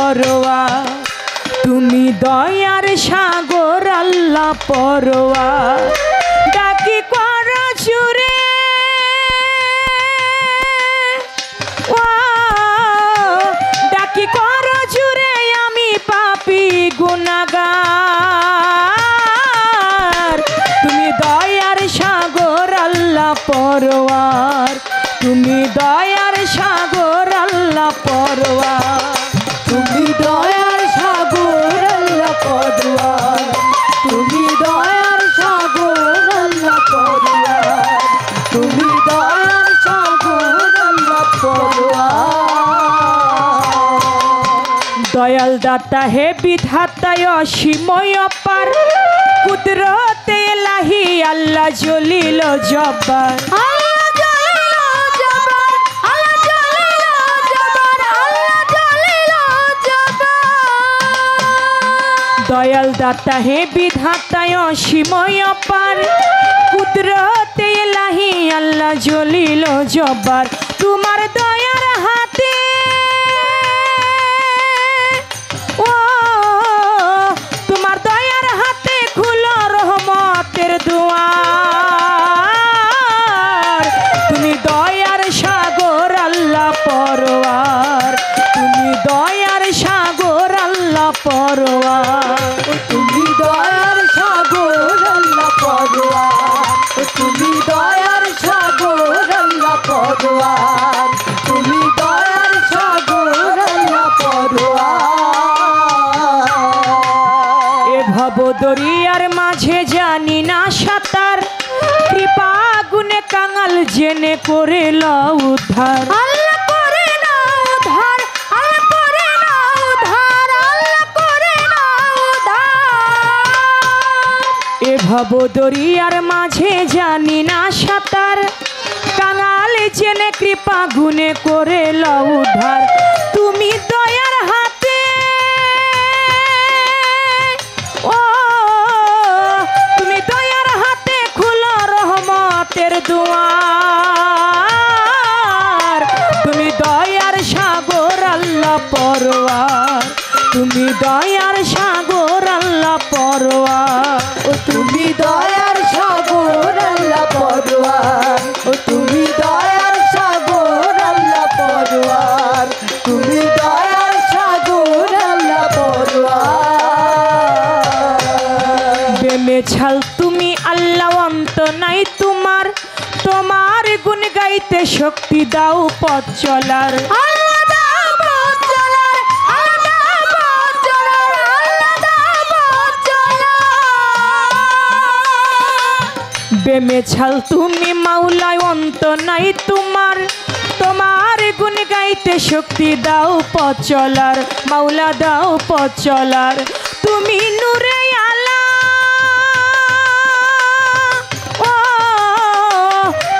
পরোয়া তুমি দয়ার সাগর আল্লাহ পরোয়া ডাকি কর জুড়ে ডাকি কর জুড়ে আমি পাপী গুনাহগার তুমি দয়ার সাগর আল্লাহ পরোয়ার তুমি দয়ার সাগর আল্লাহ পরোয়ার তুমি দয়ার সাগর আল্লাহ পরোয়ার তুমি দয়ার সাগর আল্লাহ পরোয়ার তুমি দয়ার সাগর আল্লাহ পরোয়ার দয়াল দাতা হে বিধাতায় অসীময় অপার কুদরতে ইলাহি আল্লাহ জলিল জব্বার দয়াল দাতা হে বিধাতায় অসীময় অপার কুদরতে ইলাহি আল্লাহ জলিল জব্বার তোমার দয়ার হাতে ও তোমার দয়ার হাতে খুলো রহমতের দুয়ার তুমি দয়ার সাগর আল্লাহ পরোয়ার তুমি দয়ার সাগর আল্লাহ পরোয়ার তুমি দয়ার সাগর আল্লাহ পরোয়ার তুমি দয়ার সাগর আল্লাহ পরোয়ার তুমি দয়ার সাগর আল্লাহ পরোয়ার এ ভব দরিয়ার মাঝে জানি না সাঁতার কৃপা গুণে কাঙাল জেনে করে লও উদ্ধার আল্লাহ করে না উদ্ধার আল্লাহ করে না উদ্ধার আল্লাহ করে না উদ্ধার এ ভব দরিয়ার মাঝে জানি না সাঁতার কাঙাল জেনে কৃপা গুণে করে লও উদ্ধার তুমি দয়ার হাতে ও তুমি দয়ার হাতে খুলো রহমতের দুয়ার তুমি দয়ার সাগর আল্লাহ পরোয়ার তুমি দয়ার সাগর আল্লাহ পরোয়ার তুমি দয়ার সাগর আল্লাহ পরোয়ার তুমি দয়ার সাগর আল্লাহ পরোয়ার তুমি দয়ার সাগর আল্লাহ পরোয়ার বেমে ছাল তুমি আল্লাহ অন্ত নাই তোমার তোমার গুণ গাইতে শক্তি দাও পথ চলার আল্লাহ দাও পথ চলার আল্লাহ দাও পথ চলার আল্লাহ দাও পথ চলার বেমে ছাল তুমি মাওলায় অন্ত নাই তোমার তোমার গুণ গাইতে শক্তি দাও পথ চলার মাওলা দাও পথ চলার তুমি নূরে আলা ও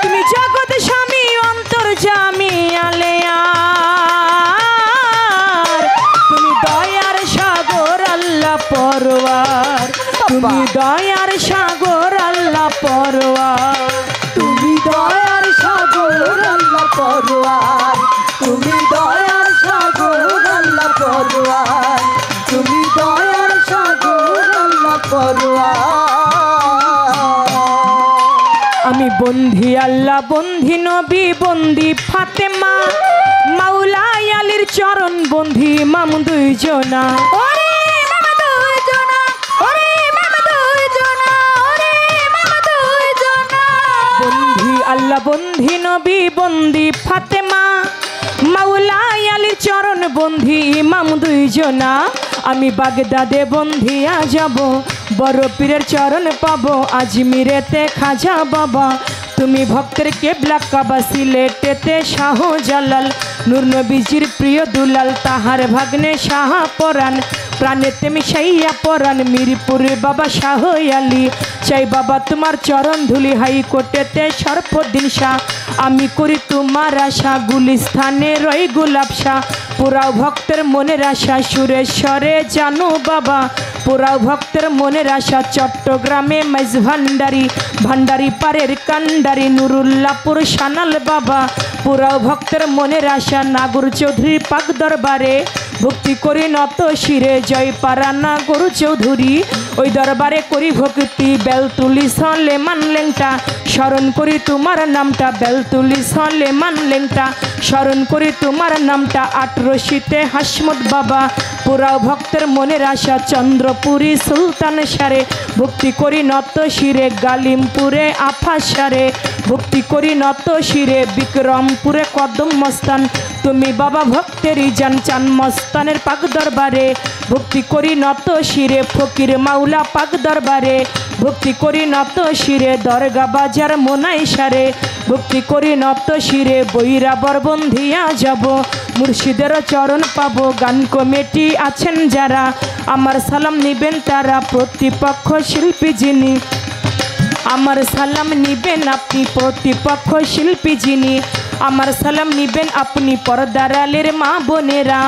তুমি জগৎ স্বামী অন্তর্যামী আলেয়ার তুমি দয়ার সাগর আল্লাহ পরোয়ার তুমি দয়ার সাগর আল্লাহ পরোয়ার তুমি দয়ার সাগর আল্লাহ পরোয়ার তুমি দয়ার সাগর আল্লাহ পরোয়ার তুমি দয়ার সাগর আল্লাহ পরোয়ার আমি বন্ধি আল্লাহ বন্ধি নবী বন্ধি ফাতেমা মাওলা আলীর চরণ বন্ধি ইমাম দুইজনা ওরে মামা দুইজনা ওরে মামা দুইজনা ওরে মামা দুইজনা বন্ধি আল্লাহ বন্ধি নবী বন্ধি ফাতেমা মাওলা আলীর চরণ বন্ধি ইমাম দুইজনা আমি বাগদাদে বন্ধিয়া যাব বড় পীরের চরণ পাবো আজমিরেতে খাজা বাবা তুমি ভক্তের কেবলা কাবা সিলেটেতে শাহ জালাল নূর নবীজির প্রিয় দুলাল তাহার ভাগ্নে শাহ পরাণ প্রাণেতে মিশাইয়া পরাণ মিরপুরে বাবা শাহ আলী চাই বাবা তোমার চরণ ধুলি হাইকোর্টেতে সর্বদিন শাহ আমি করি তোমার আশা গুলিস্থানে রই গোলাপ শাহ পুরাও ভক্তের মনের আশা সুরেশ্বরে জানো বাবা পুরাও ভক্তের মনের আশা চট্টগ্রামে মাইজ ভান্ডারি ভান্ডারি পারের কান্ডারি নুরুল্লাপুর সানাল বাবা পুরাও ভক্তের মনের আশা নাগর চৌধুরী পাক দরবারে ভক্তি করি নত শিরে জয় পারানা গরু চৌধুরী ওই দরবারে করি ভক্তি বেলতুলি সলেমান লেংটা স্মরণ করি তোমার নামটা বেলতুলি সলেমান লেংটা স্মরণ করি তোমার নামটা 18শীতে হাসমত বাবা পুরাও ভক্তের মনের আশা চন্দ্রপুরী সুলতান সারে ভক্তি করি নত শিরে গালিমপুরে আফাসারে ভক্তি করি নত শিরে বিক্রমপুরে কদম মস্তান তুমি বাবা ভক্তেরই জান চান মস্তানের পাক দরবারে ভক্তি করি নত শিরে ফকির মাওলা পাক দরবারে ভক্তি করি নত শিরে দরগা বাজার মোনাই সারে ভক্তি করি নত শিরে বৈরাবর বন্ধিয়া যাব মুর্শিদের চরণ পাবো গান কমিটি আছেন যারা আমার সালাম নিবেন তারা প্রতিপক্ষ শিল্পী যিনি আমার সালাম নিবেন আপনি প্রতিপক্ষ শিল্পী যিনি আমার সালাম নিবেন আপনি পর্দার আলের মা বোনেরা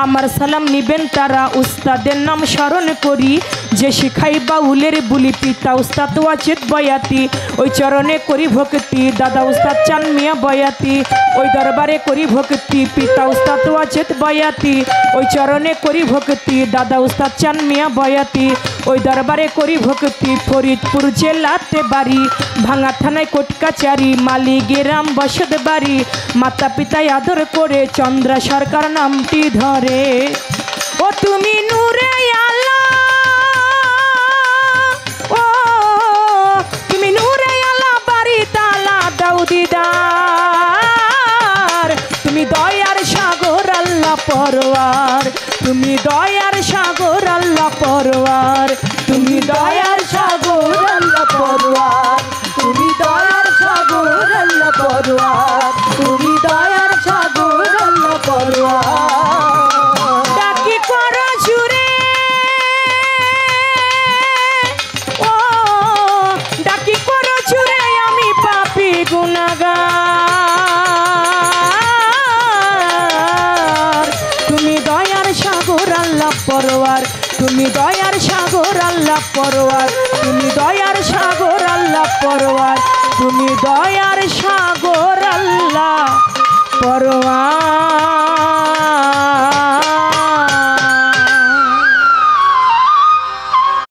আমার সালাম নিবেন তারা উস্তাদের নাম স্মরণ করি যে শিখাই বাউলের বুলি পিতা উস্তাদ ওয়াজিদ বয়াতি ওই চরণে করি ভক্তি দাদা উস্তাদ চান মিয়া বয়াতি ওই দরবারে করি ভক্তি পিতা উস্তাদ ওয়াজিদ বয়াতি ওই চরণে করি ভক্তি দাদা উস্তাদ চান মিয়া বয়াতি ওই দরবারে করি ভক্তি ফরিদপুর জেলাতে বাড়ি ভাঙা থানায় কোটকাচারি মালি গেরাম বসত বাড়ি মাতা পিতায় আদর করে চন্দ্রা সরকার নামটি ধরে ও তুমি নূরে আলা ও তুমি নূরে আলা বাড়ি তালা দাউদিদার তুমি দয়ার সাগর আল্লাহ পরওয়ার তুমি দয়ার সাগর আল্লাহ পরওয়ার তুমি দয়ার সাগর আল্লাহ পরওয়ার তুমি দয়ার সাগর আল্লাহ পরওয়ার তুমি দয়ার সাগর আল্লাহ পরওয়ার ডাকি করো জুরে ও ডাকি করো জুরে আমি পাপী গুনাহগার তুমি দয়ার সাগর আল্লাহ পরওয়ার তুমি দয়ার সাগর আল্লাহ পরওয়ার তুমি দয়ার সাগর আল্লাহ পরওয়ার তুমি দয়ার সাগর আল্লাহ পরওয়ার